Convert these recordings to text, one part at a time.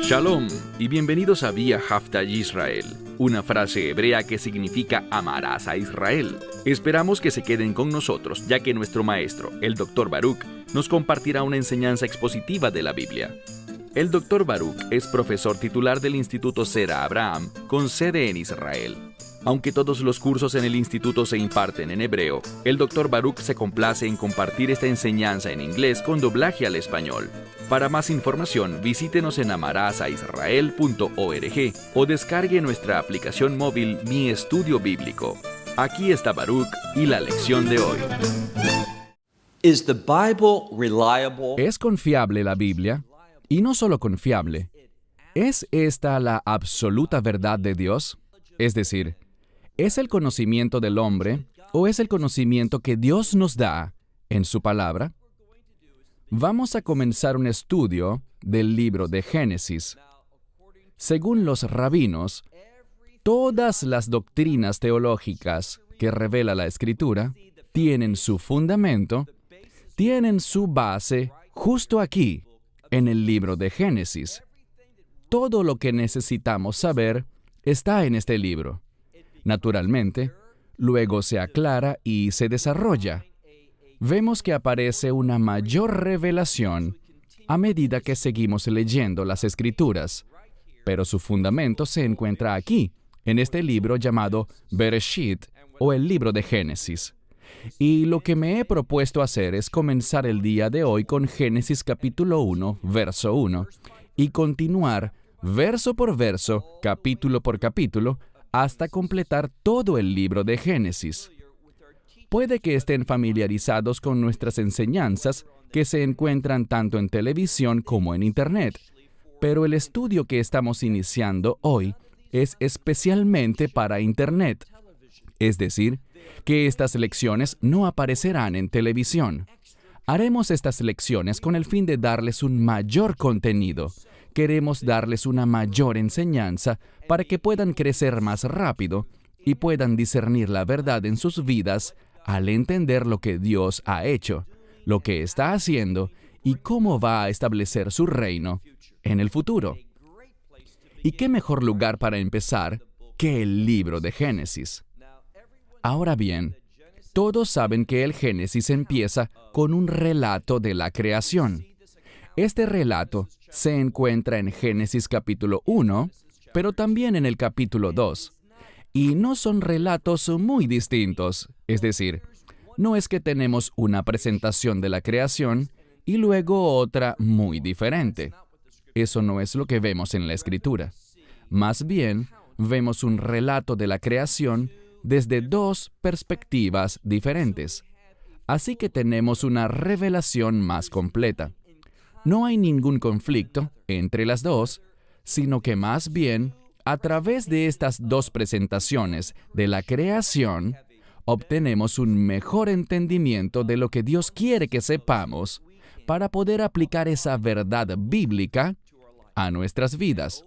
Shalom y bienvenidos a Vía Hafta Yisrael, una frase hebrea que significa amarás a Israel. Esperamos que se queden con nosotros, ya que nuestro maestro, el Dr. Baruch, nos compartirá una enseñanza expositiva de la Biblia. El Dr. Baruch es profesor titular del Instituto Sera Abraham, con sede en Israel. Aunque todos los cursos en el instituto se imparten en hebreo, el Dr. Baruch se complace en compartir esta enseñanza en inglés con doblaje al español. Para más información, visítenos en amarasaisrael.org o descargue nuestra aplicación móvil Mi Estudio Bíblico. Aquí está Baruch y la lección de hoy. Is the Bible reliable? ¿Es confiable la Biblia? Y no solo confiable. ¿Es esta la absoluta verdad de Dios? Es decir, ¿es el conocimiento del hombre o es el conocimiento que Dios nos da en su palabra? Vamos a comenzar un estudio del libro de Génesis. Según los rabinos, todas las doctrinas teológicas que revela la Escritura tienen su fundamento, tienen su base justo aquí, en el libro de Génesis. Todo lo que necesitamos saber está en este libro. Naturalmente, luego se aclara y se desarrolla. Vemos que aparece una mayor revelación a medida que seguimos leyendo las Escrituras, pero su fundamento se encuentra aquí, en este libro llamado Bereshit, o el libro de Génesis. Y lo que me he propuesto hacer es comenzar el día de hoy con Génesis capítulo 1, verso 1, y continuar verso por verso, capítulo por capítulo, hasta completar todo el libro de Génesis. Puede que estén familiarizados con nuestras enseñanzas, que se encuentran tanto en televisión como en Internet, pero el estudio que estamos iniciando hoy es especialmente para Internet, es decir, que estas lecciones no aparecerán en televisión. Haremos estas lecciones con el fin de darles un mayor contenido. Queremos darles una mayor enseñanza para que puedan crecer más rápido y puedan discernir la verdad en sus vidas al entender lo que Dios ha hecho, lo que está haciendo y cómo va a establecer su reino en el futuro. ¿Y qué mejor lugar para empezar que el libro de Génesis? Ahora bien, todos saben que el Génesis empieza con un relato de la creación. Este relato se encuentra en Génesis capítulo 1, pero también en el capítulo 2. Y no son relatos muy distintos, es decir, no es que tenemos una presentación de la creación y luego otra muy diferente. Eso no es lo que vemos en la Escritura. Más bien, vemos un relato de la creación desde dos perspectivas diferentes. Así que tenemos una revelación más completa. No hay ningún conflicto entre las dos, sino que más bien, a través de estas dos presentaciones de la creación, obtenemos un mejor entendimiento de lo que Dios quiere que sepamos para poder aplicar esa verdad bíblica a nuestras vidas.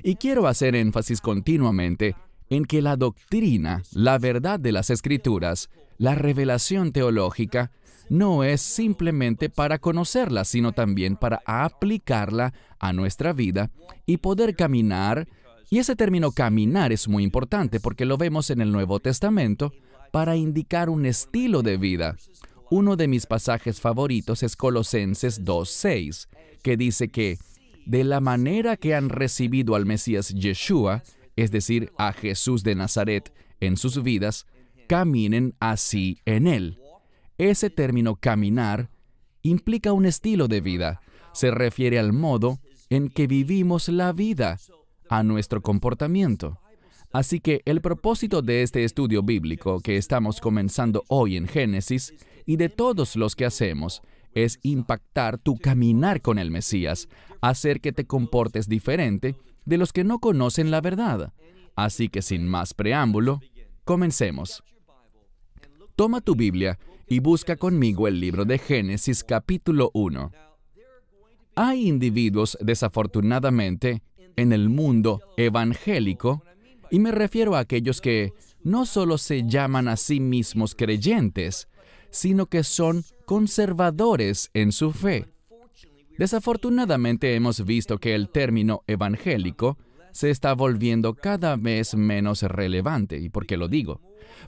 Y quiero hacer énfasis continuamente en que la doctrina, la verdad de las Escrituras, la revelación teológica, no es simplemente para conocerla, sino también para aplicarla a nuestra vida y poder caminar. Y ese término caminar es muy importante porque lo vemos en el Nuevo Testamento para indicar un estilo de vida. Uno de mis pasajes favoritos es Colosenses 2:6, que dice que de la manera que han recibido al Mesías Yeshua, es decir, a Jesús de Nazaret en sus vidas, caminen así en Él. Ese término caminar implica un estilo de vida. Se refiere al modo en que vivimos la vida, a nuestro comportamiento. Así que el propósito de este estudio bíblico que estamos comenzando hoy en Génesis y de todos los que hacemos es impactar tu caminar con el Mesías, hacer que te comportes diferente de los que no conocen la verdad. Así que sin más preámbulo, comencemos. Toma tu Biblia y busca conmigo el libro de Génesis capítulo 1. Hay individuos, desafortunadamente, en el mundo evangélico, y me refiero a aquellos que no solo se llaman a sí mismos creyentes, sino que son conservadores en su fe. Desafortunadamente hemos visto que el término evangélico se está volviendo cada vez menos relevante. ¿Y por qué lo digo?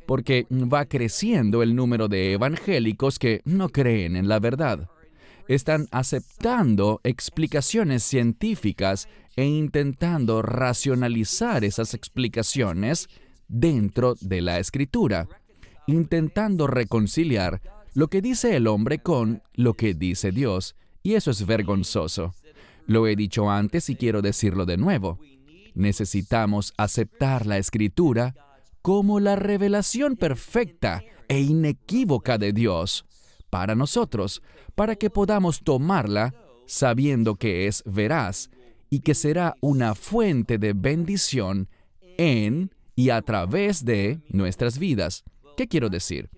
Porque va creciendo el número de evangélicos que no creen en la verdad. Están aceptando explicaciones científicas e intentando racionalizar esas explicaciones dentro de la Escritura, intentando reconciliar lo que dice el hombre con lo que dice Dios, y eso es vergonzoso. Lo he dicho antes y quiero decirlo de nuevo. Necesitamos aceptar la Escritura como la revelación perfecta e inequívoca de Dios para nosotros, para que podamos tomarla sabiendo que es veraz y que será una fuente de bendición en y a través de nuestras vidas. ¿Qué quiero decir?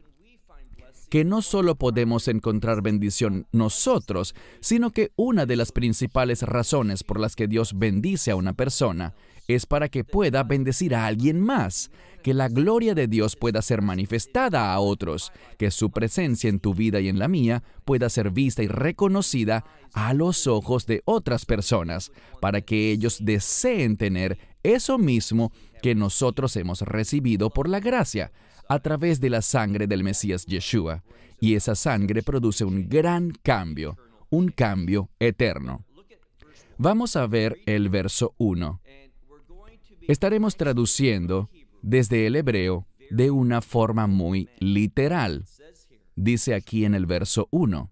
Que no solo podemos encontrar bendición nosotros, sino que una de las principales razones por las que Dios bendice a una persona es para que pueda bendecir a alguien más, que la gloria de Dios pueda ser manifestada a otros, que su presencia en tu vida y en la mía pueda ser vista y reconocida a los ojos de otras personas, para que ellos deseen tener eso mismo que nosotros hemos recibido por la gracia, a través de la sangre del Mesías Yeshua. Y esa sangre produce un gran cambio, un cambio eterno. Vamos a ver el verso 1. Estaremos traduciendo desde el hebreo de una forma muy literal. Dice aquí en el verso 1.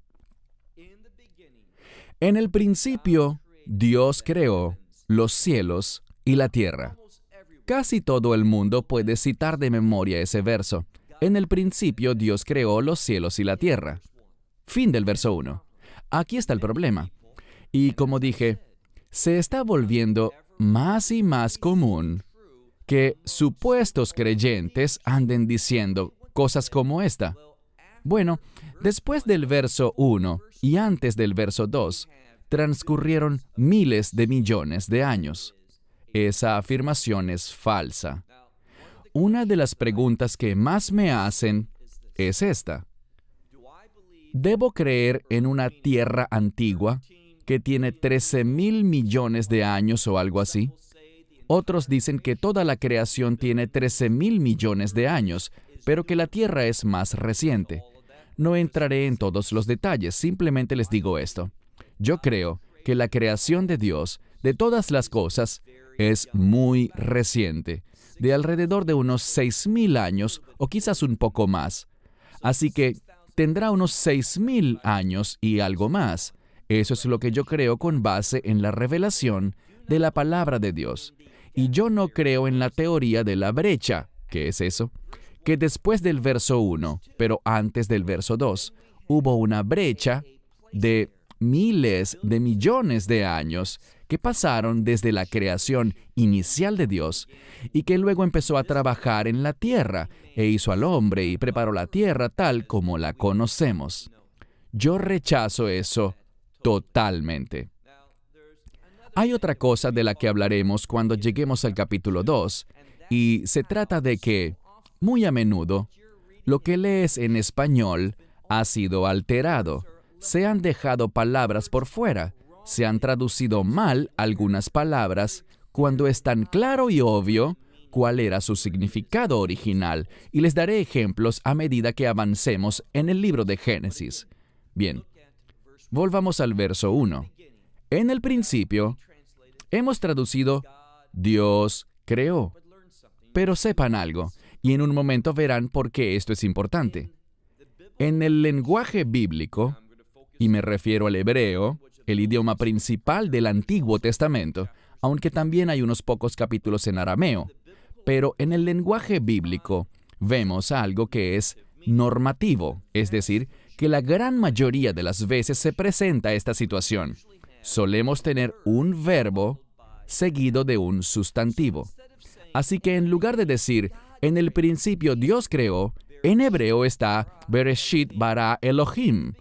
En el principio, Dios creó los cielos y la tierra. Casi todo el mundo puede citar de memoria ese verso. En el principio, Dios creó los cielos y la tierra. Fin del verso 1. Aquí está el problema. Y como dije, se está volviendo más y más común que supuestos creyentes anden diciendo cosas como esta. Bueno, después del verso 1 y antes del verso 2, transcurrieron miles de millones de años. Esa afirmación es falsa. Una de las preguntas que más me hacen es esta. ¿Debo creer en una tierra antigua que tiene 13,000 millones de años o algo así? Otros dicen que toda la creación tiene 13,000 millones de años, pero que la tierra es más reciente. No entraré en todos los detalles, simplemente les digo esto. Yo creo que la creación de Dios, de todas las cosas, es muy reciente, de alrededor de unos 6,000 años o quizás un poco más. Así que tendrá unos 6,000 años y algo más. Eso es lo que yo creo con base en la revelación de la palabra de Dios. Y yo no creo en la teoría de la brecha. ¿Qué es eso? Que después del verso 1, pero antes del verso 2, hubo una brecha de miles de millones de años que pasaron desde la creación inicial de Dios y que luego empezó a trabajar en la tierra e hizo al hombre y preparó la tierra tal como la conocemos. Yo rechazo eso totalmente. Hay otra cosa de la que hablaremos cuando lleguemos al capítulo 2, y se trata de que, muy a menudo, lo que lees en español ha sido alterado. Se han dejado palabras por fuera, se han traducido mal algunas palabras cuando es tan claro y obvio cuál era su significado original, y les daré ejemplos a medida que avancemos en el libro de Génesis. Bien, volvamos al verso 1. En el principio, hemos traducido Dios creó. Pero sepan algo, y en un momento verán por qué esto es importante. En el lenguaje bíblico, y me refiero al hebreo, el idioma principal del Antiguo Testamento, aunque también hay unos pocos capítulos en arameo, pero en el lenguaje bíblico vemos algo que es normativo, es decir, que la gran mayoría de las veces se presenta esta situación. Solemos tener un verbo seguido de un sustantivo. Así que en lugar de decir, en el principio Dios creó, en hebreo está Bereshit bara Elohim.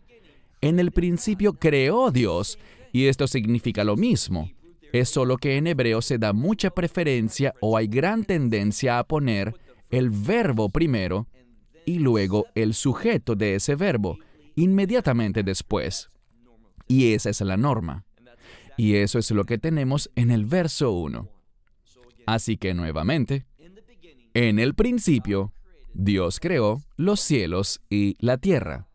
En el principio creó Dios, y esto significa lo mismo. Es solo que en hebreo se da mucha preferencia o hay gran tendencia a poner el verbo primero y luego el sujeto de ese verbo, inmediatamente después. y esa es la norma. Y eso es lo que tenemos en el verso 1. Así que nuevamente, en el principio, Dios creó los cielos y la tierra.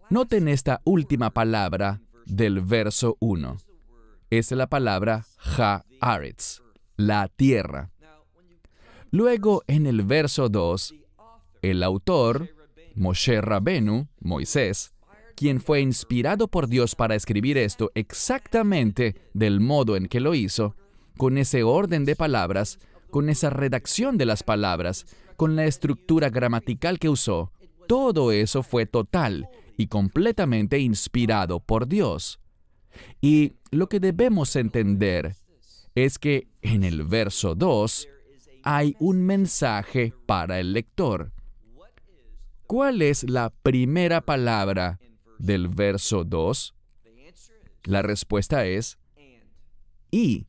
Noten esta última palabra del verso 1. Es la palabra haaretz, la tierra. Luego, en el verso 2, el autor, Moshe Rabenu, Moisés, quien fue inspirado por Dios para escribir esto exactamente del modo en que lo hizo, con ese orden de palabras, con esa redacción de las palabras, con la estructura gramatical que usó, todo eso fue total y completamente inspirado por Dios. Y lo que debemos entender es que en el verso 2 hay un mensaje para el lector. ¿Cuál es la primera palabra del verso 2? La respuesta es y.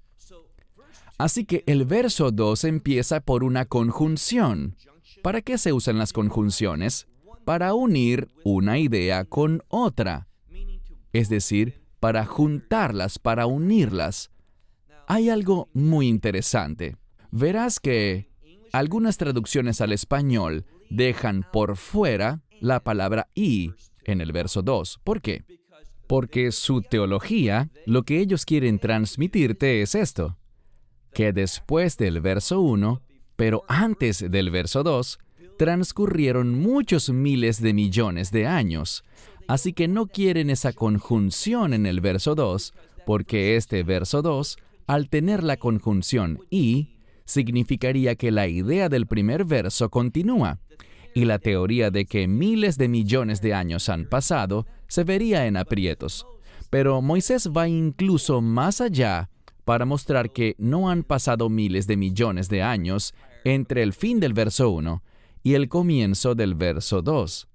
Así que el verso 2 empieza por una conjunción. ¿Para qué se usan las conjunciones? Para unir una idea con otra. Es decir, para juntarlas, para unirlas. Hay algo muy interesante. Verás que algunas traducciones al español dejan por fuera la palabra y en el verso 2. ¿Por qué? Porque su teología, lo que ellos quieren transmitirte es esto, que después del verso 1, pero antes del verso 2, transcurrieron muchos miles de millones de años. Así que no quieren esa conjunción en el verso 2, porque este verso 2, al tener la conjunción y, significaría que la idea del primer verso continúa, y la teoría de que miles de millones de años han pasado se vería en aprietos. Pero Moisés va incluso más allá para mostrar que no han pasado miles de millones de años entre el fin del verso 1 y el comienzo del verso 2.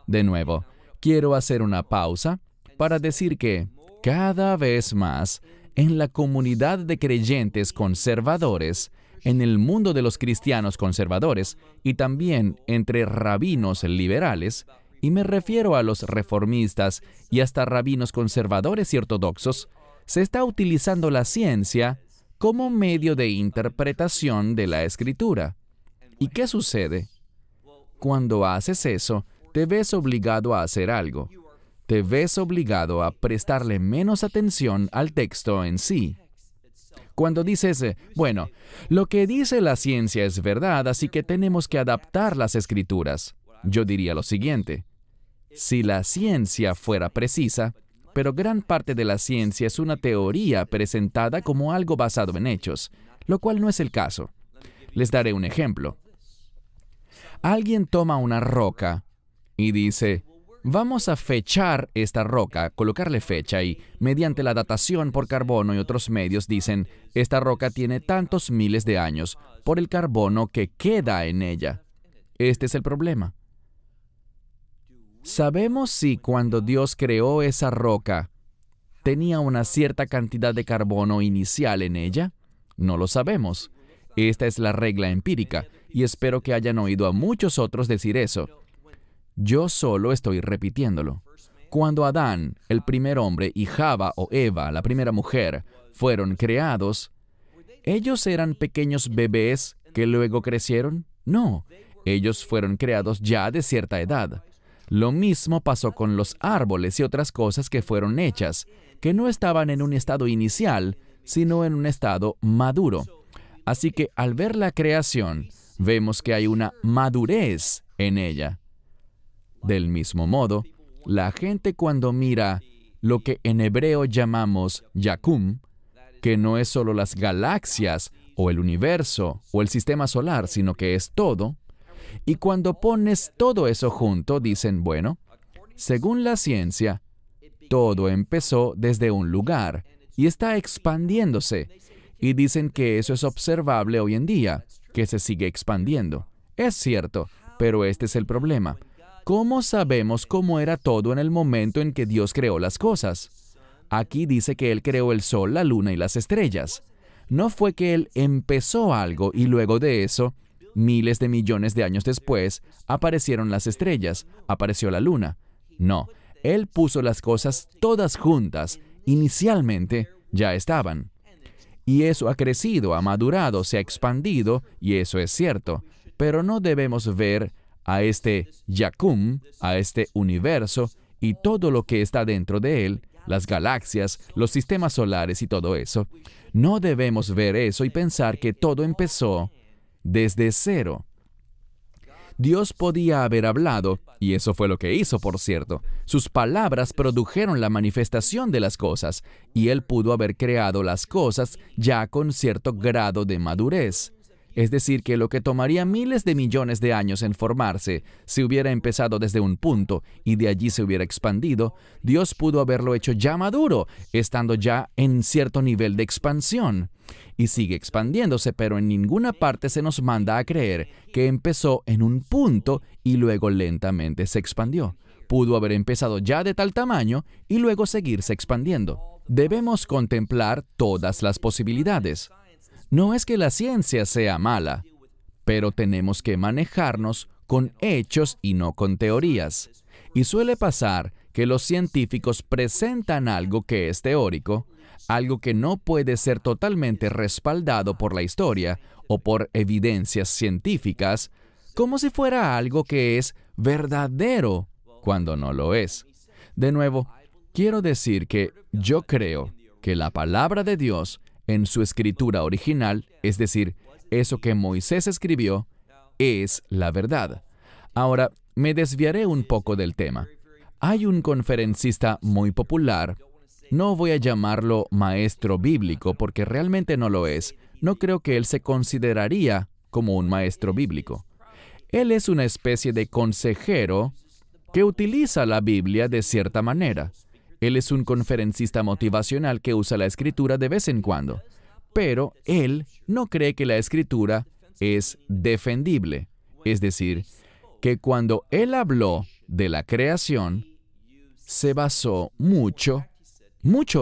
De nuevo, quiero hacer una pausa para decir que cada vez más en la comunidad de creyentes conservadores, en el mundo de los cristianos conservadores y también entre rabinos liberales, y me refiero a los reformistas y hasta rabinos conservadores y ortodoxos, se está utilizando la ciencia como medio de interpretación de la Escritura. ¿Y qué sucede? Cuando haces eso, te ves obligado a hacer algo. Te ves obligado a prestarle menos atención al texto en sí. Cuando dices, bueno, lo que dice la ciencia es verdad, así que tenemos que adaptar las Escrituras, yo diría lo siguiente. Si la ciencia fuera precisa, pero gran parte de la ciencia es una teoría presentada como algo basado en hechos, lo cual no es el caso. Les daré un ejemplo. Alguien toma una roca y dice, vamos a fechar esta roca, colocarle fecha y, mediante la datación por carbono y otros medios, dicen, esta roca tiene tantos miles de años por el carbono que queda en ella. Este es el problema. ¿Sabemos si cuando Dios creó esa roca, tenía una cierta cantidad de carbono inicial en ella? No lo sabemos. Esta es la regla empírica, y espero que hayan oído a muchos otros decir eso. Yo solo estoy repitiéndolo. Cuando Adán, el primer hombre, y Java o Eva, la primera mujer, fueron creados, ¿ellos eran pequeños bebés que luego crecieron? No, ellos fueron creados ya de cierta edad. Lo mismo pasó con los árboles y otras cosas que fueron hechas, que no estaban en un estado inicial, sino en un estado maduro. Así que al ver la creación, vemos que hay una madurez en ella. Del mismo modo, la gente cuando mira lo que en hebreo llamamos Yakum, que no es solo las galaxias o el universo o el sistema solar, sino que es todo, y cuando pones todo eso junto, dicen, bueno, según la ciencia, todo empezó desde un lugar y está expandiéndose, y dicen que eso es observable hoy en día, que se sigue expandiendo. Es cierto, pero este es el problema. ¿Cómo sabemos cómo era todo en el momento en que Dios creó las cosas? Aquí dice que Él creó el sol, la luna y las estrellas. No fue que Él empezó algo y luego de eso, miles de millones de años después, aparecieron las estrellas, apareció la luna. No, Él puso las cosas todas juntas. Inicialmente ya estaban. Y eso ha crecido, ha madurado, se ha expandido, y eso es cierto. Pero no debemos ver a este Yakum, a este universo, y todo lo que está dentro de él, las galaxias, los sistemas solares y todo eso. No debemos ver eso y pensar que todo empezó desde cero. Dios podía haber hablado, y eso fue lo que hizo, por cierto. Sus palabras produjeron la manifestación de las cosas, y Él pudo haber creado las cosas ya con cierto grado de madurez. Es decir, que lo que tomaría miles de millones de años en formarse, si hubiera empezado desde un punto y de allí se hubiera expandido, Dios pudo haberlo hecho ya maduro, estando ya en cierto nivel de expansión. Y sigue expandiéndose, pero en ninguna parte se nos manda a creer que empezó en un punto y luego lentamente se expandió. Pudo haber empezado ya de tal tamaño y luego seguirse expandiendo. Debemos contemplar todas las posibilidades. No es que la ciencia sea mala, pero tenemos que manejarnos con hechos y no con teorías. Y suele pasar que los científicos presentan algo que es teórico, algo que no puede ser totalmente respaldado por la historia o por evidencias científicas, como si fuera algo que es verdadero, cuando no lo es. De nuevo, quiero decir que yo creo que la palabra de Dios en su escritura original, es decir, eso que Moisés escribió, es la verdad. Ahora, me desviaré un poco del tema. Hay un conferencista muy popular, no voy a llamarlo maestro bíblico porque realmente no lo es. No creo que él se consideraría como un maestro bíblico. Él es una especie de consejero que utiliza la Biblia de cierta manera. Él es un conferencista motivacional que usa la Escritura de vez en cuando, pero él no cree que la Escritura es defendible. Es decir, que cuando él habló de la creación, se basó mucho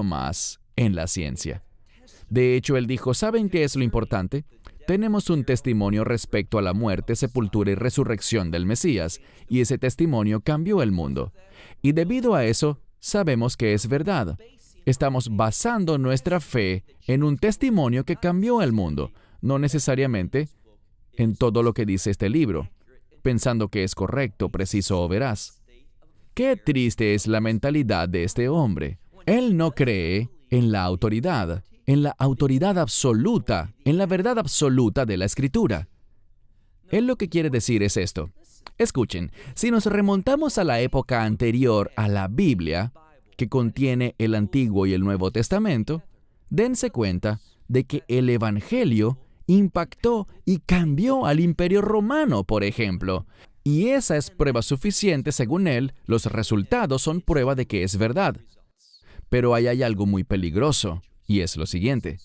más en la ciencia. De hecho, él dijo, ¿saben qué es lo importante? Tenemos un testimonio respecto a la muerte, sepultura y resurrección del Mesías, y ese testimonio cambió el mundo. Y debido a eso, sabemos que es verdad. Estamos basando nuestra fe en un testimonio que cambió el mundo, no necesariamente en todo lo que dice este libro, pensando que es correcto, preciso o veraz. Qué triste es la mentalidad de este hombre. Él no cree en la autoridad absoluta, en la verdad absoluta de la Escritura. Él lo que quiere decir es esto. Escuchen, si nos remontamos a la época anterior a la Biblia, que contiene el Antiguo y el Nuevo Testamento, dense cuenta de que el Evangelio impactó y cambió al Imperio Romano, por ejemplo. Y esa es prueba suficiente, según él, los resultados son prueba de que es verdad. Pero ahí hay algo muy peligroso, y es lo siguiente.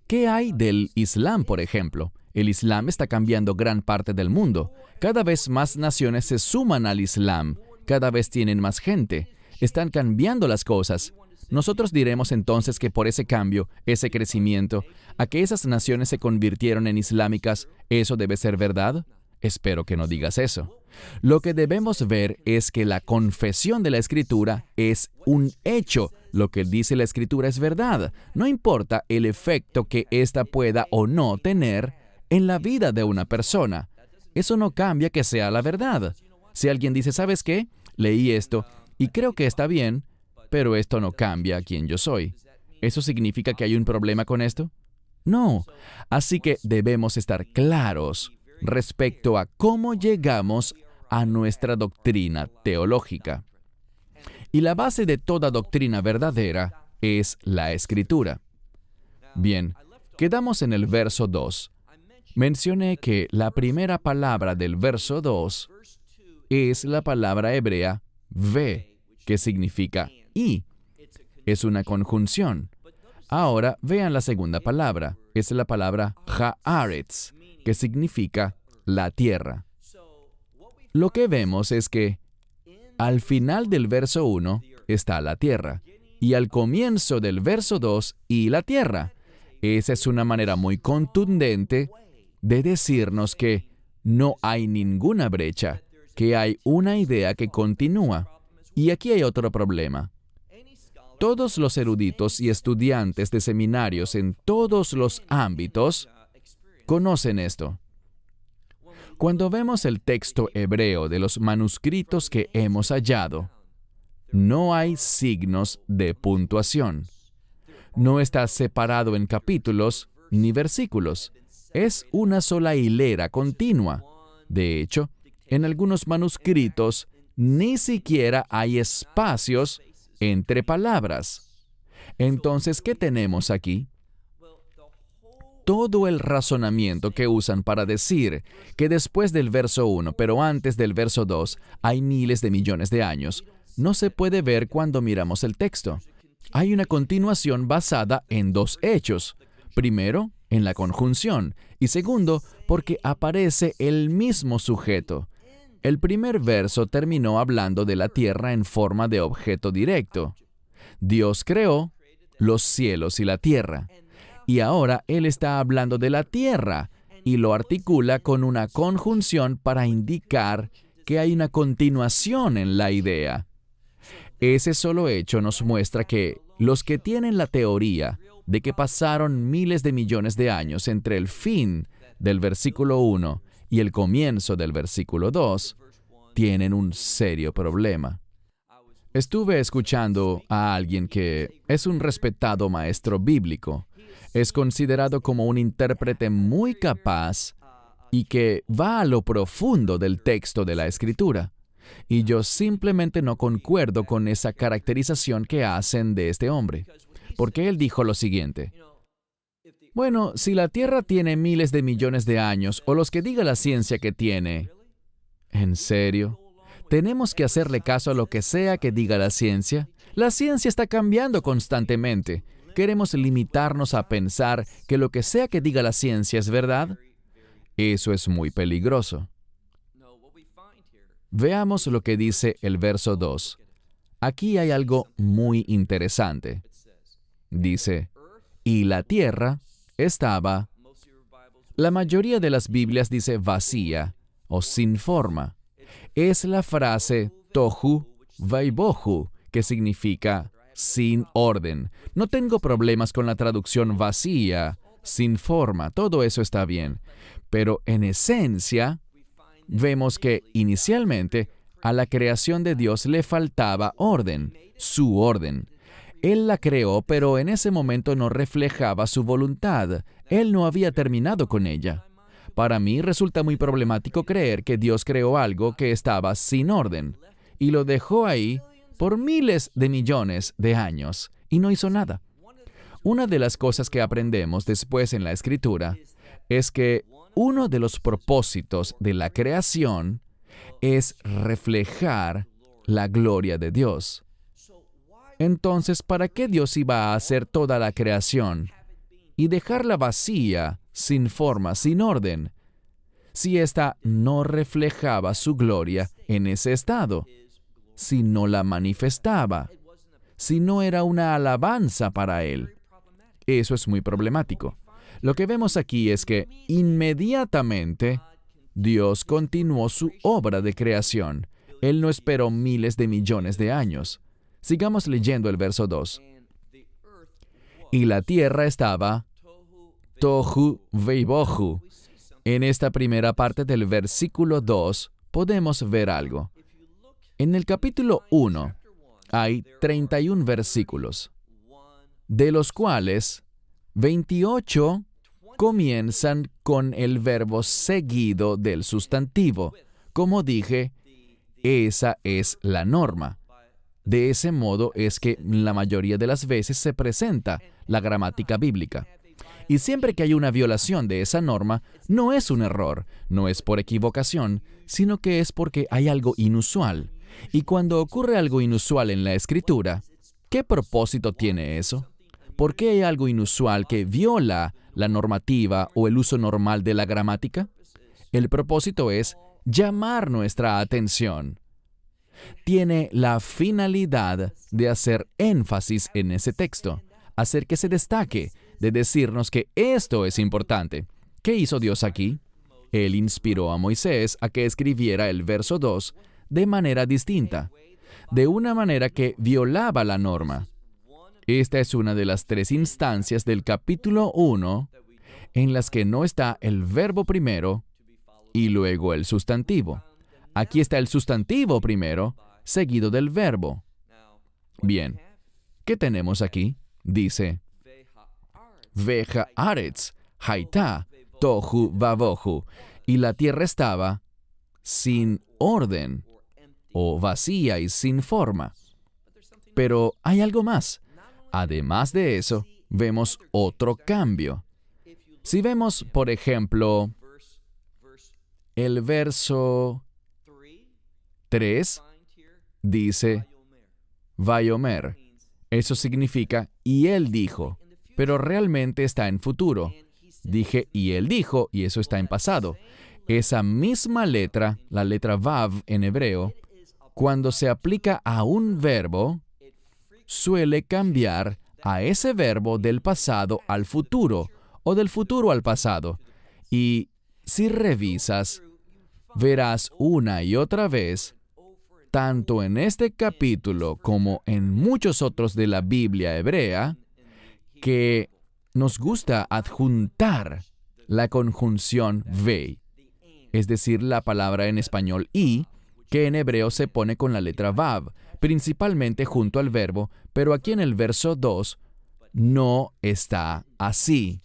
¿Qué hay del Islam, por ejemplo? El Islam está cambiando gran parte del mundo. Cada vez más naciones se suman al Islam. Cada vez tienen más gente. Están cambiando las cosas. Nosotros diremos entonces que por ese cambio, ese crecimiento, a que esas naciones se convirtieron en islámicas, ¿eso debe ser verdad? Espero que no digas eso. Lo que debemos ver es que la confesión de la Escritura es un hecho. Lo que dice la Escritura es verdad. No importa el efecto que ésta pueda o no tener en la vida de una persona. Eso no cambia que sea la verdad. Si alguien dice, ¿sabes qué? Leí esto y creo que está bien, pero esto no cambia a quien yo soy. ¿Eso significa que hay un problema con esto? No. Así que debemos estar claros respecto a cómo llegamos a nuestra doctrina teológica. Y la base de toda doctrina verdadera es la Escritura. Bien, quedamos en el verso 2. Mencioné que la primera palabra del verso 2 es la palabra hebrea ve, que significa y. Es una conjunción. Ahora vean la segunda palabra. Es la palabra haaretz, que significa la tierra. Lo que vemos es que al final del verso 1 está la tierra, y al comienzo del verso 2 y la tierra. Esa es una manera muy contundente de decirnos que no hay ninguna brecha, que hay una idea que continúa. Y aquí hay otro problema. Todos los eruditos y estudiantes de seminarios en todos los ámbitos conocen esto. Cuando vemos el texto hebreo de los manuscritos que hemos hallado, no hay signos de puntuación. No está separado en capítulos ni versículos. Es una sola hilera continua. De hecho, en algunos manuscritos ni siquiera hay espacios entre palabras. Entonces, ¿qué tenemos aquí? Todo el razonamiento que usan para decir que después del verso 1, pero antes del verso 2, hay miles de millones de años, no se puede ver cuando miramos el texto. Hay una continuación basada en dos hechos. Primero, en la conjunción, y segundo, porque aparece el mismo sujeto. El primer verso terminó hablando de la tierra en forma de objeto directo. Dios creó los cielos y la tierra. Y ahora Él está hablando de la tierra y lo articula con una conjunción para indicar que hay una continuación en la idea. Ese solo hecho nos muestra que los que tienen la teoría de que pasaron miles de millones de años entre el fin del versículo 1 y el comienzo del versículo 2, tienen un serio problema. Estuve escuchando a alguien que es un respetado maestro bíblico. Es considerado como un intérprete muy capaz y que va a lo profundo del texto de la Escritura. Y yo simplemente no concuerdo con esa caracterización que hacen de este hombre. Porque él dijo lo siguiente: bueno, si la Tierra tiene miles de millones de años, o los que diga la ciencia que tiene, ¿en serio? ¿Tenemos que hacerle caso a lo que sea que diga la ciencia? La ciencia está cambiando constantemente. ¿Queremos limitarnos a pensar que lo que sea que diga la ciencia es verdad? Eso es muy peligroso. Veamos lo que dice el verso 2. Aquí hay algo muy interesante. Dice, y la tierra estaba... La mayoría de las Biblias dice vacía o sin forma. Es la frase tohu vaibohu, que significa sin orden. No tengo problemas con la traducción vacía, sin forma, todo eso está bien. Pero en esencia, vemos que inicialmente a la creación de Dios le faltaba orden, su orden. Él la creó, pero en ese momento no reflejaba su voluntad. Él no había terminado con ella. Para mí resulta muy problemático creer que Dios creó algo que estaba sin orden y lo dejó ahí por miles de millones de años y no hizo nada. Una de las cosas que aprendemos después en la Escritura es que uno de los propósitos de la creación es reflejar la gloria de Dios. Entonces, ¿para qué Dios iba a hacer toda la creación y dejarla vacía, sin forma, sin orden, si ésta no reflejaba su gloria en ese estado, si no la manifestaba, si no era una alabanza para Él? Eso es muy problemático. Lo que vemos aquí es que inmediatamente Dios continuó su obra de creación. Él no esperó miles de millones de años. Sigamos leyendo el verso 2. Y la tierra estaba tohu veibohu. En esta primera parte del versículo 2 podemos ver algo. En el capítulo 1 hay 31 versículos, de los cuales 28 comienzan con el verbo seguido del sustantivo. Como dije, esa es la norma. De ese modo es que la mayoría de las veces se presenta la gramática bíblica. Y siempre que hay una violación de esa norma, no es un error, no es por equivocación, sino que es porque hay algo inusual. Y cuando ocurre algo inusual en la Escritura, ¿qué propósito tiene eso? ¿Por qué hay algo inusual que viola la normativa o el uso normal de la gramática? El propósito es llamar nuestra atención. Tiene la finalidad de hacer énfasis en ese texto, hacer que se destaque, de decirnos que esto es importante. ¿Qué hizo Dios aquí? Él inspiró a Moisés a que escribiera el verso 2 de manera distinta. de una manera que violaba la norma. Esta es una de las 3 instancias del capítulo 1 en las que no está el verbo primero y luego el sustantivo. Aquí está el sustantivo primero, seguido del verbo. Bien, ¿qué tenemos aquí? Dice, Veja Aretz, Haitá, Tohu Vabohu, y la tierra estaba sin orden, o vacía y sin forma. Pero hay algo más. Además de eso, vemos otro cambio. Si vemos, por ejemplo, el verso 3, dice, Vayomer. Eso significa, y él dijo, pero realmente está en futuro. Dije, y él dijo, y eso está en pasado. Esa misma letra, la letra Vav en hebreo, cuando se aplica a un verbo, suele cambiar a ese verbo del pasado al futuro, o del futuro al pasado. Y si revisas, verás una y otra vez, tanto en este capítulo como en muchos otros de la Biblia hebrea, que nos gusta adjuntar la conjunción ve, es decir, la palabra en español y, que en hebreo se pone con la letra vav, principalmente junto al verbo, pero aquí en el verso 2 no está así.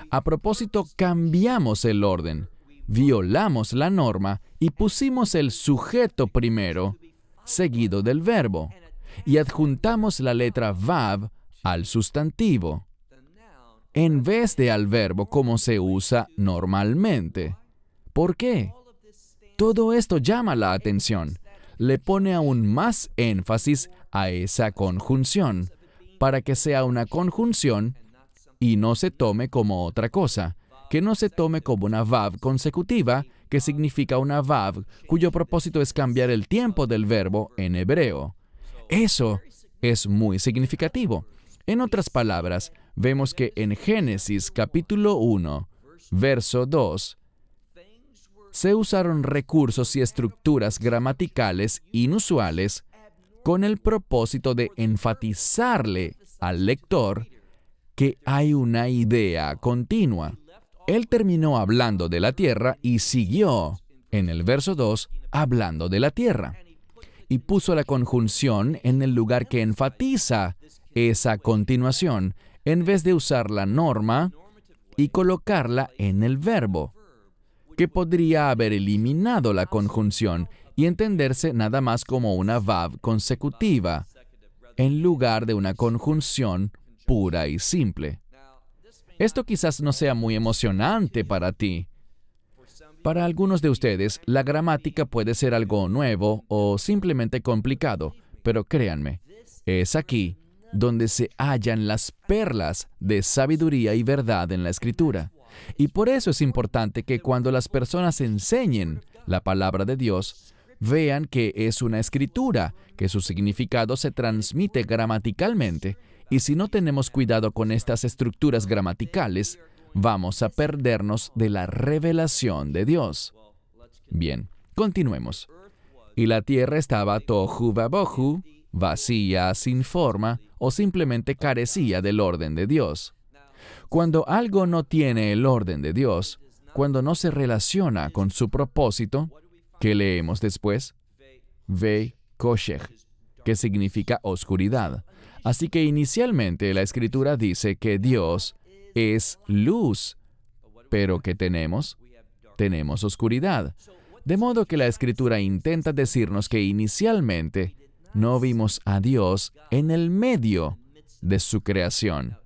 A propósito, cambiamos el orden, violamos la norma y pusimos el sujeto primero, seguido del verbo, y adjuntamos la letra vav al sustantivo, en vez de al verbo como se usa normalmente. ¿Por qué? Todo esto llama la atención, le pone aún más énfasis a esa conjunción, para que sea una conjunción y no se tome como otra cosa, que no se tome como una vav consecutiva, que significa una vav cuyo propósito es cambiar el tiempo del verbo en hebreo. Eso es muy significativo. En otras palabras, vemos que en Génesis capítulo 1, verso 2, se usaron recursos y estructuras gramaticales inusuales con el propósito de enfatizarle al lector que hay una idea continua. Él terminó hablando de la tierra y siguió, en el verso 2, hablando de la tierra. Y puso la conjunción en el lugar que enfatiza esa continuación, en vez de usar la norma y colocarla en el verbo, que podría haber eliminado la conjunción y entenderse nada más como una vav consecutiva, en lugar de una conjunción pura y simple. Esto quizás no sea muy emocionante para ti. Para algunos de ustedes, la gramática puede ser algo nuevo o simplemente complicado, pero créanme, es aquí donde se hallan las perlas de sabiduría y verdad en la Escritura. Y por eso es importante que cuando las personas enseñen la palabra de Dios, vean que es una escritura, que su significado se transmite gramaticalmente, y si no tenemos cuidado con estas estructuras gramaticales, vamos a perdernos de la revelación de Dios. Bien, continuemos. Y la tierra estaba tohu vabohu, vacía, sin forma, o simplemente carecía del orden de Dios. Cuando algo no tiene el orden de Dios, cuando no se relaciona con su propósito, ¿qué leemos después? Ve koshech, que significa oscuridad. Así que inicialmente la Escritura dice que Dios es luz, pero ¿qué tenemos? Tenemos oscuridad. De modo que la Escritura intenta decirnos que inicialmente no vimos a Dios en el medio de su creación.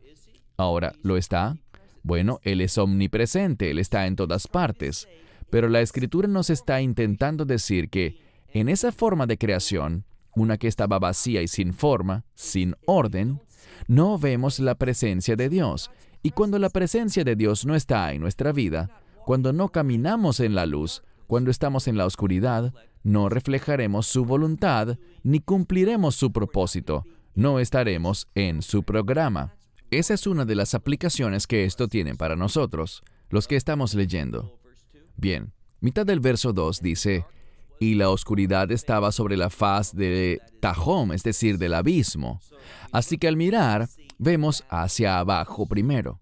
Ahora, ¿lo está? Bueno, Él es omnipresente, Él está en todas partes. Pero la Escritura nos está intentando decir que en esa forma de creación, una que estaba vacía y sin forma, sin orden, no vemos la presencia de Dios. Y cuando la presencia de Dios no está en nuestra vida, cuando no caminamos en la luz, cuando estamos en la oscuridad, no reflejaremos su voluntad ni cumpliremos su propósito. No estaremos en su programa. Esa es una de las aplicaciones que esto tiene para nosotros, los que estamos leyendo. Bien, mitad del verso 2 dice, y la oscuridad estaba sobre la faz de Tahom, es decir, del abismo. Así que al mirar, vemos hacia abajo primero.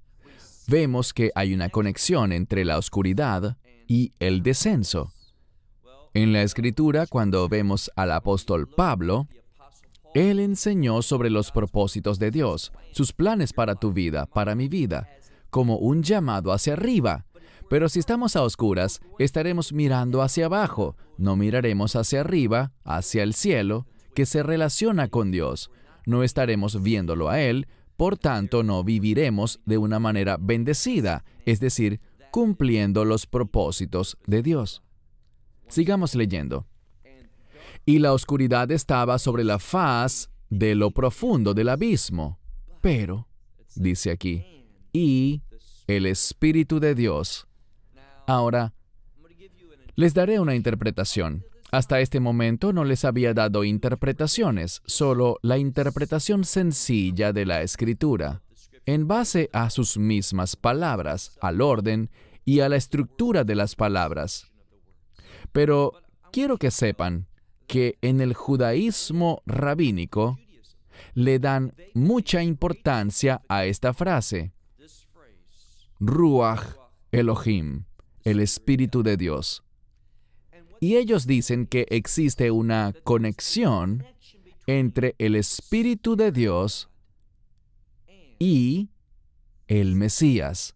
Vemos que hay una conexión entre la oscuridad y el descenso. En la Escritura, cuando vemos al apóstol Pablo, él enseñó sobre los propósitos de Dios, sus planes para tu vida, para mi vida, como un llamado hacia arriba. Pero si estamos a oscuras, estaremos mirando hacia abajo, no miraremos hacia arriba, hacia el cielo, que se relaciona con Dios. No estaremos viéndolo a Él, por tanto no viviremos de una manera bendecida, es decir, cumpliendo los propósitos de Dios. Sigamos leyendo. Y la oscuridad estaba sobre la faz de lo profundo del abismo. Pero, dice aquí, y el Espíritu de Dios. Ahora, les daré una interpretación. Hasta este momento no les había dado interpretaciones, solo la interpretación sencilla de la Escritura, en base a sus mismas palabras, al orden y a la estructura de las palabras. Pero quiero que sepan que en el judaísmo rabínico le dan mucha importancia a esta frase, Ruach Elohim, el Espíritu de Dios. Y ellos dicen que existe una conexión entre el Espíritu de Dios y el Mesías.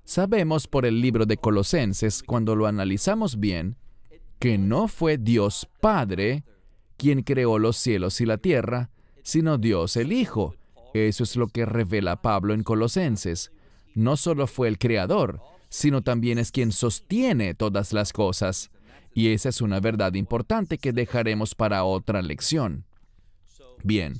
Sabemos por el libro de Colosenses, cuando lo analizamos bien, que no fue Dios Padre quien creó los cielos y la tierra, sino Dios el Hijo. Eso es lo que revela Pablo en Colosenses. No solo fue el Creador, sino también es quien sostiene todas las cosas. Y esa es una verdad importante que dejaremos para otra lección. Bien,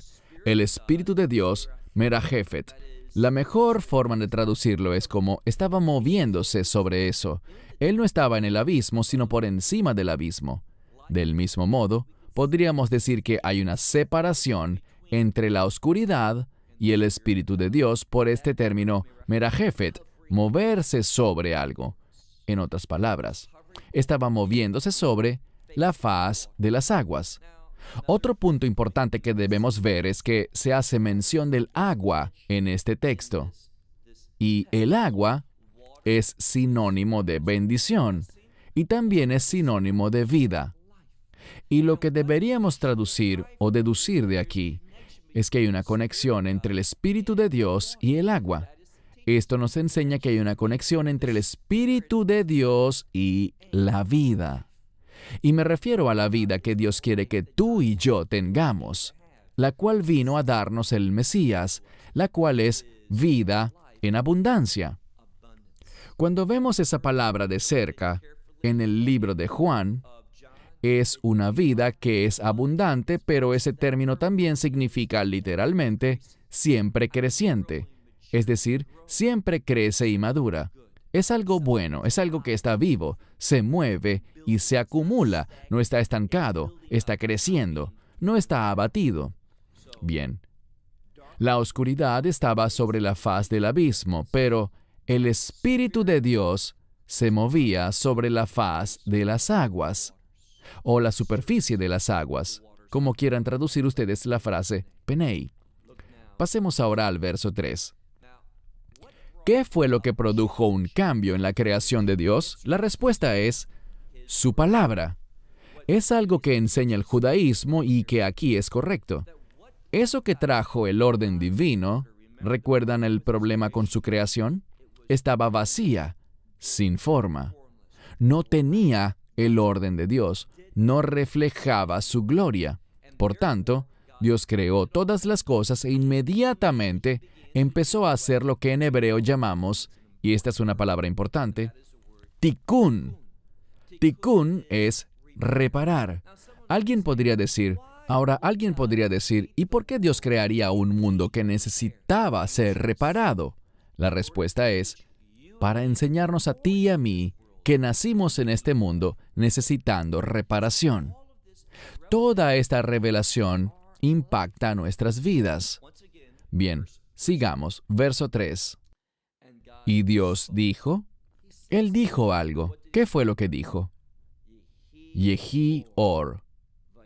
el Espíritu de Dios, Merajefet. La mejor forma de traducirlo es como estaba moviéndose sobre eso. Él no estaba en el abismo, sino por encima del abismo. Del mismo modo, podríamos decir que hay una separación entre la oscuridad y el Espíritu de Dios por este término Merajefet, moverse sobre algo. En otras palabras, estaba moviéndose sobre la faz de las aguas. Otro punto importante que debemos ver es que se hace mención del agua en este texto. Y el agua es sinónimo de bendición y también es sinónimo de vida. Y lo que deberíamos traducir o deducir de aquí es que hay una conexión entre el Espíritu de Dios y el agua. Esto nos enseña que hay una conexión entre el Espíritu de Dios y la vida. Y me refiero a la vida que Dios quiere que tú y yo tengamos, la cual vino a darnos el Mesías, la cual es vida en abundancia. Cuando vemos esa palabra de cerca en el libro de Juan, es una vida que es abundante, pero ese término también significa literalmente siempre creciente, es decir, siempre crece y madura. Es algo bueno, es algo que está vivo, se mueve y se acumula, no está estancado, está creciendo, no está abatido. Bien, la oscuridad estaba sobre la faz del abismo, pero el Espíritu de Dios se movía sobre la faz de las aguas, o la superficie de las aguas, como quieran traducir ustedes la frase Penei. Pasemos ahora al verso 3. ¿Qué fue lo que produjo un cambio en la creación de Dios? La respuesta es su palabra. Es algo que enseña el judaísmo y que aquí es correcto. Eso que trajo el orden divino, ¿recuerdan el problema con su creación? Estaba vacía, sin forma. No tenía el orden de Dios, no reflejaba su gloria. Por tanto, Dios creó todas las cosas e inmediatamente empezó a hacer lo que en hebreo llamamos, y esta es una palabra importante, tikkun. Tikkun es reparar. Alguien podría decir, ¿y por qué Dios crearía un mundo que necesitaba ser reparado? La respuesta es, para enseñarnos a ti y a mí que nacimos en este mundo necesitando reparación. Toda esta revelación impacta nuestras vidas. Bien, sigamos, verso 3. ¿Y Dios dijo? Él dijo algo. ¿Qué fue lo que dijo? Yehi Or.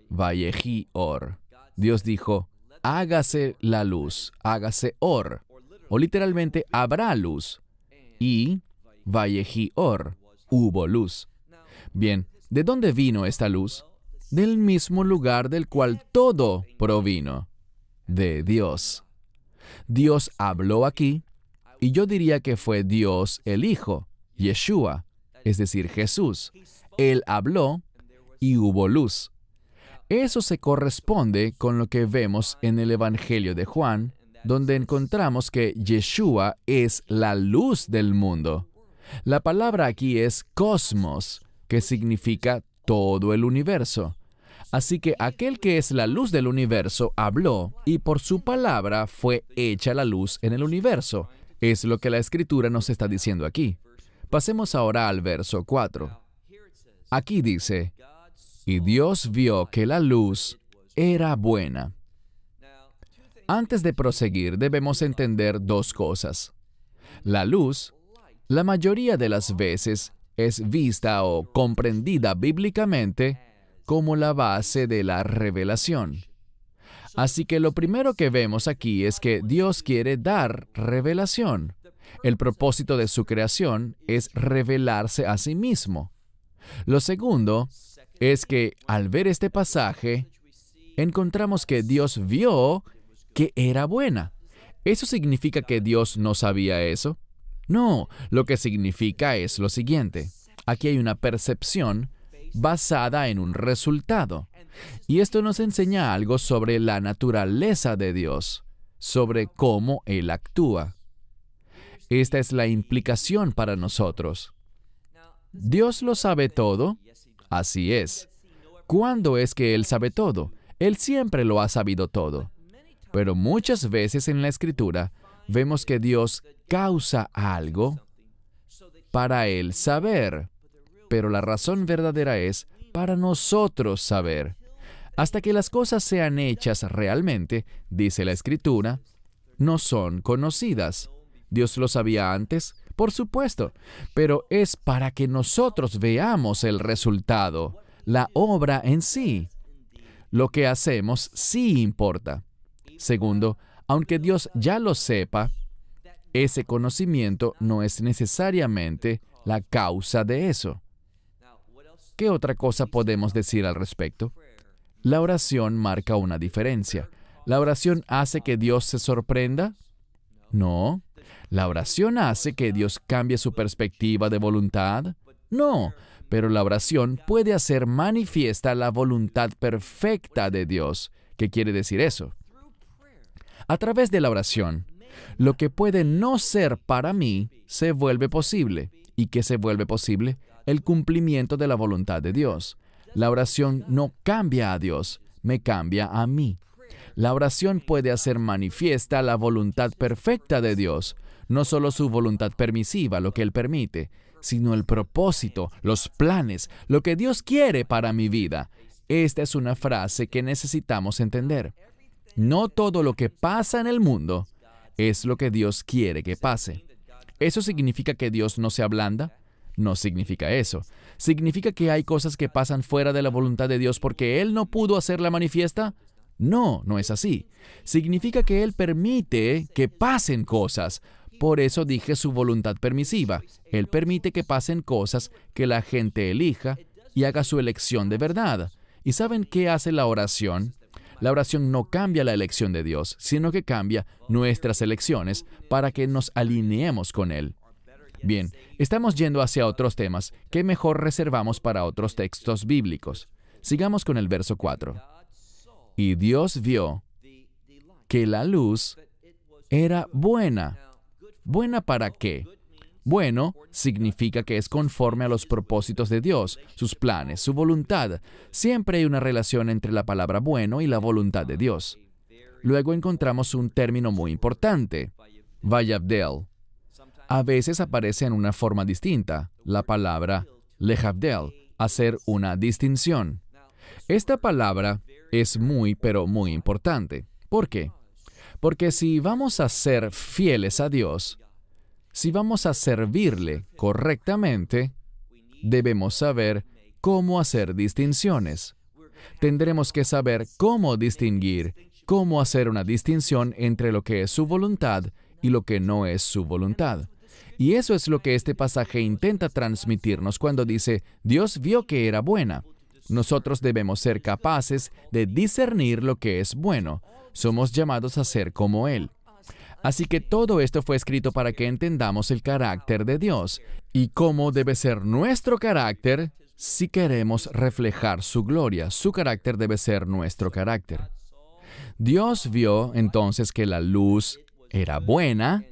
Vayehi Or. Dios dijo, hágase la luz, hágase Or. O literalmente, habrá luz. Y Vayehi Or, hubo luz. Bien, ¿de dónde vino esta luz? Del mismo lugar del cual todo provino, de Dios. Dios habló aquí, y yo diría que fue Dios el Hijo, Yeshua, es decir, Jesús. Él habló y hubo luz. Eso se corresponde con lo que vemos en el Evangelio de Juan, donde encontramos que Yeshua es la luz del mundo. La palabra aquí es cosmos, que significa todo el universo. Así que aquel que es la luz del universo habló, y por su palabra fue hecha la luz en el universo. Es lo que la Escritura nos está diciendo aquí. Pasemos ahora al verso 4. Aquí dice, y Dios vio que la luz era buena. Antes de proseguir, debemos entender dos cosas. La luz, la mayoría de las veces, es vista o comprendida bíblicamente como la base de la revelación. Así que lo primero que vemos aquí es que Dios quiere dar revelación. El propósito de su creación es revelarse a sí mismo. Lo segundo es que al ver este pasaje, encontramos que Dios vio que era buena. ¿Eso significa que Dios no sabía eso? No, lo que significa es lo siguiente. Aquí hay una percepción basada en un resultado. Y esto nos enseña algo sobre la naturaleza de Dios, sobre cómo Él actúa. Esta es la implicación para nosotros. ¿Dios lo sabe todo? Así es. ¿Cuándo es que Él sabe todo? Él siempre lo ha sabido todo. Pero muchas veces en la Escritura vemos que Dios causa algo para Él saber. Pero la razón verdadera es para nosotros saber. Hasta que las cosas sean hechas realmente, dice la Escritura, no son conocidas. ¿Dios lo sabía antes? Por supuesto, pero es para que nosotros veamos el resultado, la obra en sí. Lo que hacemos sí importa. Segundo, aunque Dios ya lo sepa, ese conocimiento no es necesariamente la causa de eso. ¿Qué otra cosa podemos decir al respecto? La oración marca una diferencia. ¿La oración hace que Dios se sorprenda? No. ¿La oración hace que Dios cambie su perspectiva de voluntad? No. Pero la oración puede hacer manifiesta la voluntad perfecta de Dios. ¿Qué quiere decir eso? A través de la oración, lo que puede no ser para mí se vuelve posible. ¿Y qué se vuelve posible? El cumplimiento de la voluntad de Dios. La oración no cambia a Dios, me cambia a mí. La oración puede hacer manifiesta la voluntad perfecta de Dios, no solo su voluntad permisiva, lo que Él permite, sino el propósito, los planes, lo que Dios quiere para mi vida. Esta es una frase que necesitamos entender. No todo lo que pasa en el mundo es lo que Dios quiere que pase. ¿Eso significa que Dios no se ablanda? No significa eso. ¿Significa que hay cosas que pasan fuera de la voluntad de Dios porque Él no pudo hacerla manifiesta? No, no es así. Significa que Él permite que pasen cosas. Por eso dije su voluntad permisiva. Él permite que pasen cosas que la gente elija y haga su elección de verdad. ¿Y saben qué hace la oración? La oración no cambia la elección de Dios, sino que cambia nuestras elecciones para que nos alineemos con Él. Bien, estamos yendo hacia otros temas que mejor reservamos para otros textos bíblicos. Sigamos con el verso 4. Y Dios vio que la luz era buena. ¿Buena para qué? Bueno significa que es conforme a los propósitos de Dios, sus planes, su voluntad. Siempre hay una relación entre la palabra bueno y la voluntad de Dios. Luego encontramos un término muy importante, Vayavdel. A veces aparece en una forma distinta, la palabra lehavdel, hacer una distinción. Esta palabra es muy, pero muy importante. ¿Por qué? Porque si vamos a ser fieles a Dios, si vamos a servirle correctamente, debemos saber cómo hacer distinciones. Tendremos que saber cómo distinguir, cómo hacer una distinción entre lo que es su voluntad y lo que no es su voluntad. Y eso es lo que este pasaje intenta transmitirnos cuando dice, Dios vio que era buena. Nosotros debemos ser capaces de discernir lo que es bueno. Somos llamados a ser como Él. Así que todo esto fue escrito para que entendamos el carácter de Dios y cómo debe ser nuestro carácter si queremos reflejar su gloria. Su carácter debe ser nuestro carácter. Dios vio entonces que la luz era buena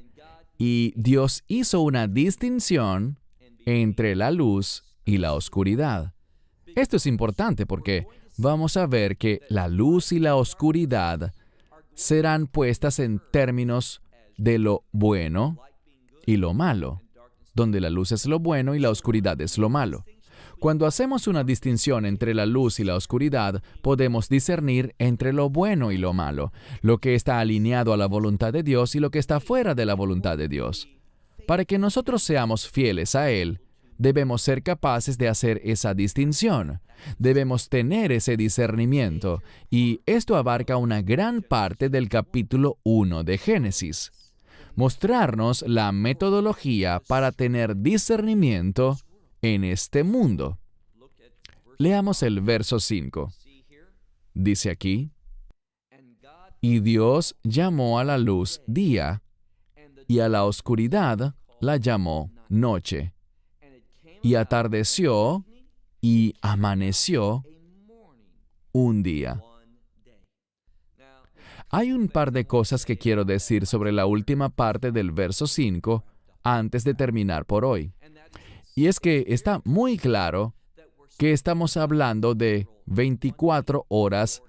y Dios hizo una distinción entre la luz y la oscuridad. Esto es importante porque vamos a ver que la luz y la oscuridad serán puestas en términos de lo bueno y lo malo, donde la luz es lo bueno y la oscuridad es lo malo. Cuando hacemos una distinción entre la luz y la oscuridad, podemos discernir entre lo bueno y lo malo, lo que está alineado a la voluntad de Dios y lo que está fuera de la voluntad de Dios. Para que nosotros seamos fieles a Él, debemos ser capaces de hacer esa distinción. Debemos tener ese discernimiento, y esto abarca una gran parte del capítulo 1 de Génesis. Mostrarnos la metodología para tener discernimiento en este mundo. Leamos el verso 5. Dice aquí, y Dios llamó a la luz día, y a la oscuridad la llamó noche. Y atardeció y amaneció un día. Hay un par de cosas que quiero decir sobre la última parte del verso 5 antes de terminar por hoy. Y es que está muy claro que estamos hablando de 24 horas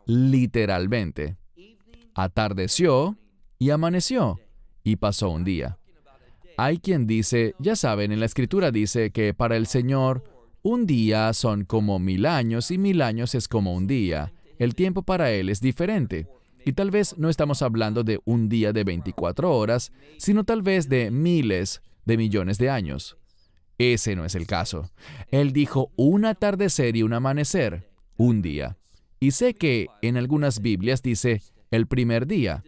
literalmente. Atardeció y amaneció y pasó un día. Hay quien dice, ya saben, en la Escritura dice que para el Señor un día son como 1000 años y 1000 años es como un día. El tiempo para Él es diferente. Y tal vez no estamos hablando de un día de 24 horas, sino tal vez de miles de millones de años. Ese no es el caso. Él dijo un atardecer y un amanecer, un día. Y sé que en algunas Biblias dice el primer día,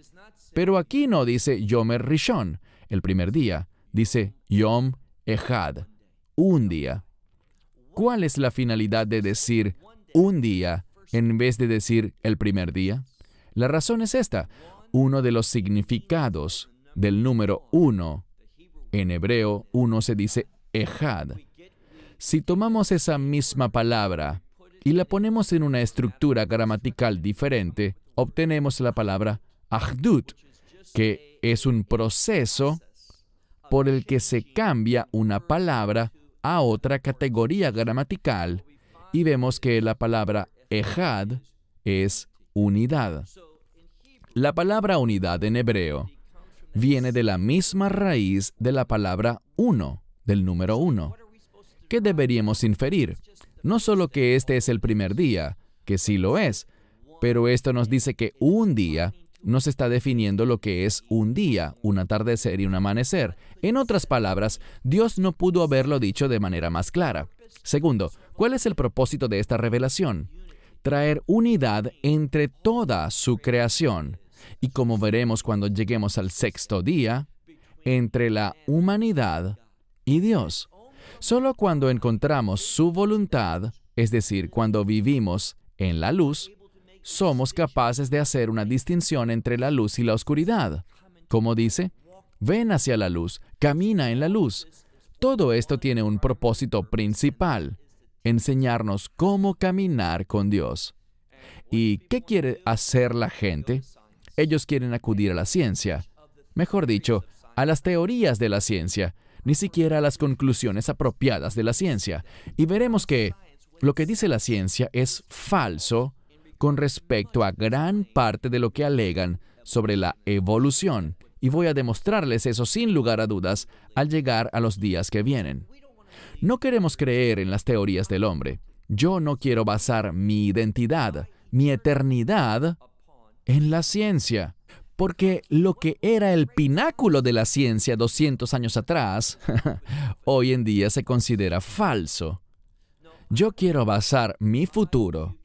pero aquí no dice Yom Rishon, el primer día. Dice Yom Echad, un día. ¿Cuál es la finalidad de decir un día en vez de decir el primer día? La razón es esta. Uno de los significados del número 1, en hebreo 1 se dice Echad. Si tomamos esa misma palabra y la ponemos en una estructura gramatical diferente, obtenemos la palabra Achdut, que es un proceso por el que se cambia una palabra a otra categoría gramatical, y vemos que la palabra Echad es unidad. La palabra unidad en hebreo viene de la misma raíz de la palabra uno, del número 1. ¿Qué deberíamos inferir? No solo que este es el primer día, que sí lo es, pero esto nos dice que un día nos está definiendo lo que es un día, un atardecer y un amanecer. En otras palabras, Dios no pudo haberlo dicho de manera más clara. Segundo, ¿cuál es el propósito de esta revelación? Traer unidad entre toda su creación. Y como veremos cuando lleguemos al sexto día, entre la humanidad y Dios. Solo cuando encontramos su voluntad, es decir, cuando vivimos en la luz, somos capaces de hacer una distinción entre la luz y la oscuridad. Como dice, ven hacia la luz, camina en la luz. Todo esto tiene un propósito principal, enseñarnos cómo caminar con Dios. ¿Y qué quiere hacer la gente? Ellos quieren acudir a la ciencia, mejor dicho, a las teorías de la ciencia, ni siquiera a las conclusiones apropiadas de la ciencia. Y veremos que lo que dice la ciencia es falso con respecto a gran parte de lo que alegan sobre la evolución. Y voy a demostrarles eso sin lugar a dudas al llegar a los días que vienen. No queremos creer en las teorías del hombre. Yo no quiero basar mi identidad, mi eternidad, en la ciencia. Porque lo que era el pináculo de la ciencia 200 años atrás, hoy en día se considera falso. Yo quiero basar mi futuro,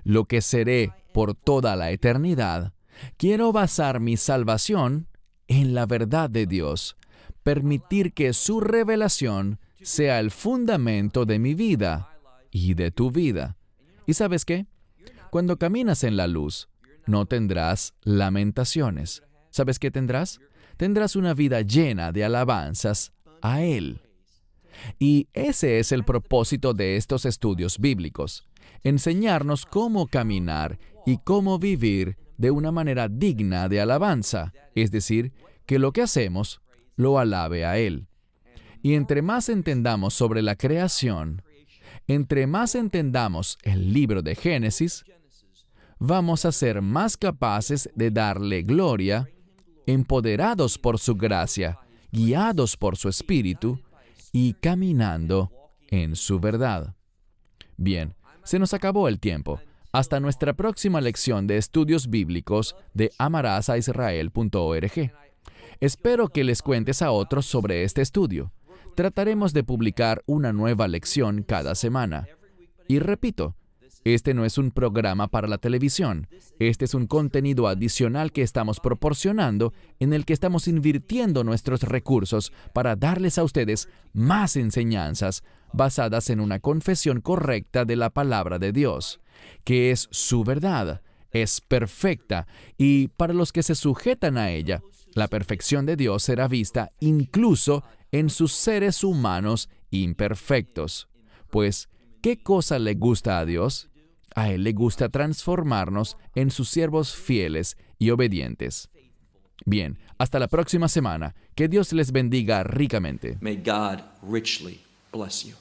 lo que seré por toda la eternidad, quiero basar mi salvación en la verdad de Dios, permitir que su revelación sea el fundamento de mi vida y de tu vida. ¿Y sabes qué? Cuando caminas en la luz, no tendrás lamentaciones. ¿Sabes qué tendrás? Tendrás una vida llena de alabanzas a Él. Y ese es el propósito de estos estudios bíblicos, enseñarnos cómo caminar y cómo vivir de una manera digna de alabanza, es decir, que lo que hacemos lo alabe a Él. Y entre más entendamos sobre la creación, entre más entendamos el libro de Génesis, vamos a ser más capaces de darle gloria, empoderados por su gracia, guiados por su Espíritu y caminando en su verdad. Bien, se nos acabó el tiempo. Hasta nuestra próxima lección de estudios bíblicos de amarasaisrael.org. Espero que les cuentes a otros sobre este estudio. Trataremos de publicar una nueva lección cada semana. Y repito, este no es un programa para la televisión. Este es un contenido adicional que estamos proporcionando, en el que estamos invirtiendo nuestros recursos para darles a ustedes más enseñanzas basadas en una confesión correcta de la palabra de Dios, que es su verdad, es perfecta, y para los que se sujetan a ella, la perfección de Dios será vista incluso en sus seres humanos imperfectos. Pues, ¿qué cosa le gusta a Dios? A Él le gusta transformarnos en sus siervos fieles y obedientes. Bien, hasta la próxima semana. Que Dios les bendiga ricamente. May God richly bless you.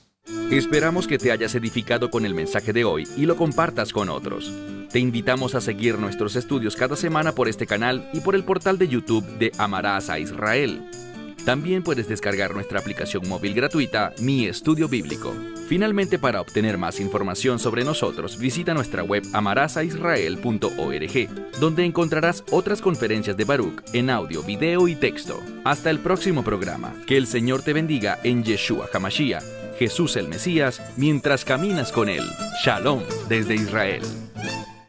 Esperamos que te hayas edificado con el mensaje de hoy y lo compartas con otros. Te invitamos a seguir nuestros estudios cada semana por este canal y por el portal de YouTube de Amarás a Israel. También puedes descargar nuestra aplicación móvil gratuita, Mi Estudio Bíblico. Finalmente, para obtener más información sobre nosotros, visita nuestra web amarasaisrael.org, donde encontrarás otras conferencias de Baruch en audio, video y texto. Hasta el próximo programa. Que el Señor te bendiga en Yeshua HaMashiach, Jesús el Mesías, mientras caminas con Él. Shalom desde Israel.